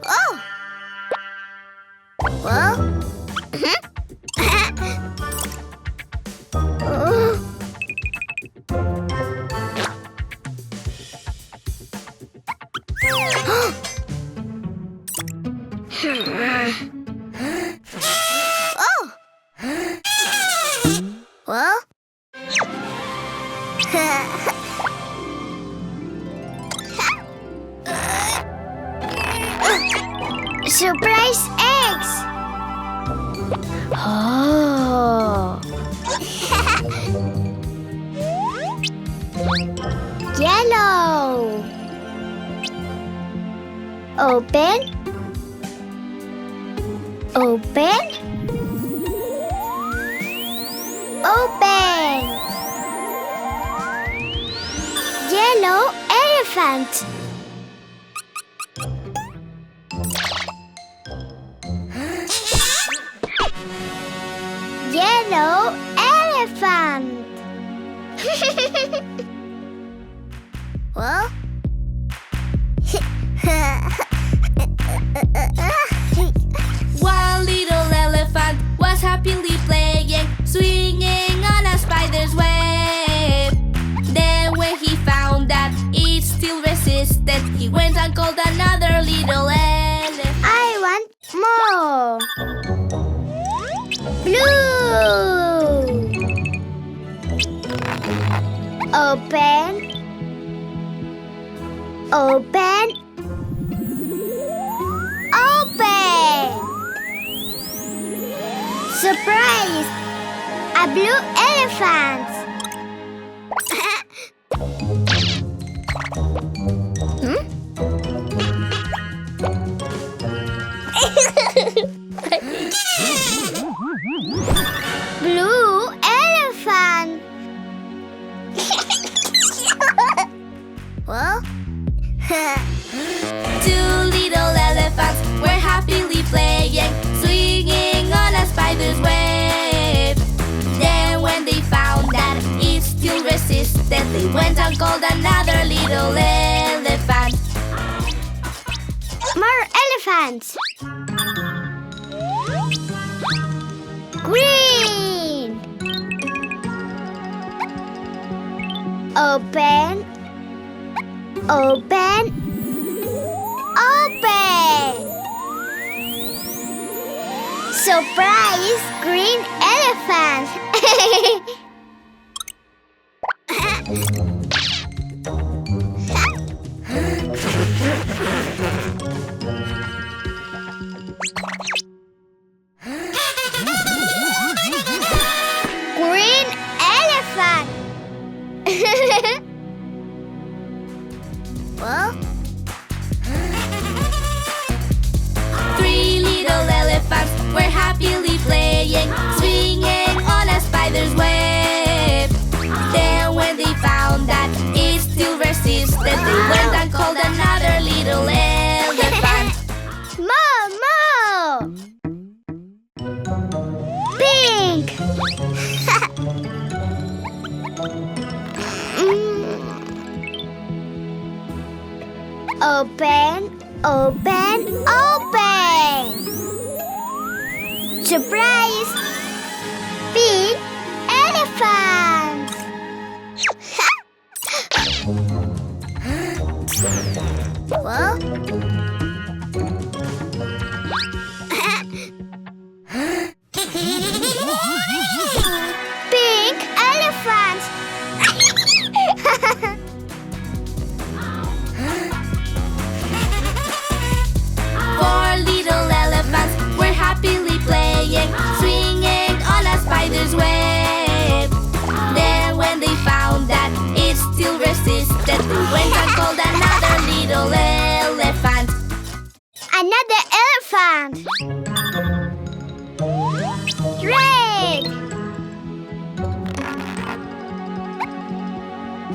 Oh! Well? Oh! Well? Surprise eggs! Oh! Yellow! Open. Open. Open. Yellow elephant. Yellow elephant. Well? One little elephant was happily playing, swinging on a spider's web. Then when he found that it still resisted, he went and called another little elephant. I want more. Blue. Open. Open. Open. Surprise! A blue elephant. Blue elephant. Well? Two little elephants were happily playing, swinging on a spider's web. Then when they found that it still resisted, they went and called another little elephant. More elephants. Green. Open. Open. Open. Surprise! Green elephant. Green elephant. Well? Three little elephants were happily playing, swinging on a spider's web. Then when they found that it still resisted, they went and called another little elephant. More. Pink. Open. Open. Open. Surprise! Pink elephant. Well? Pink elephant. Four little elephants were happily playing, swinging on a spider's web. Then when they found that it still resisted, they went and called another little elephant. Another elephant. Red.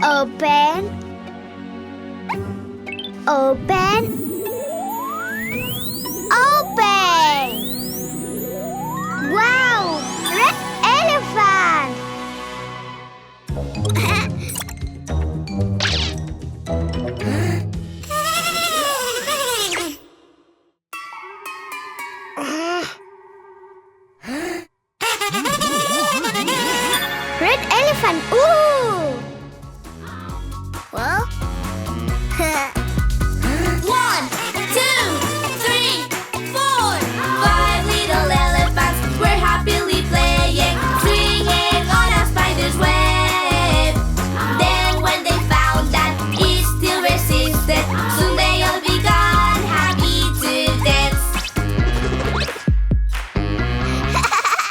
Open. Open. Open. Wow! Red elephant. Red elephant. Ooh!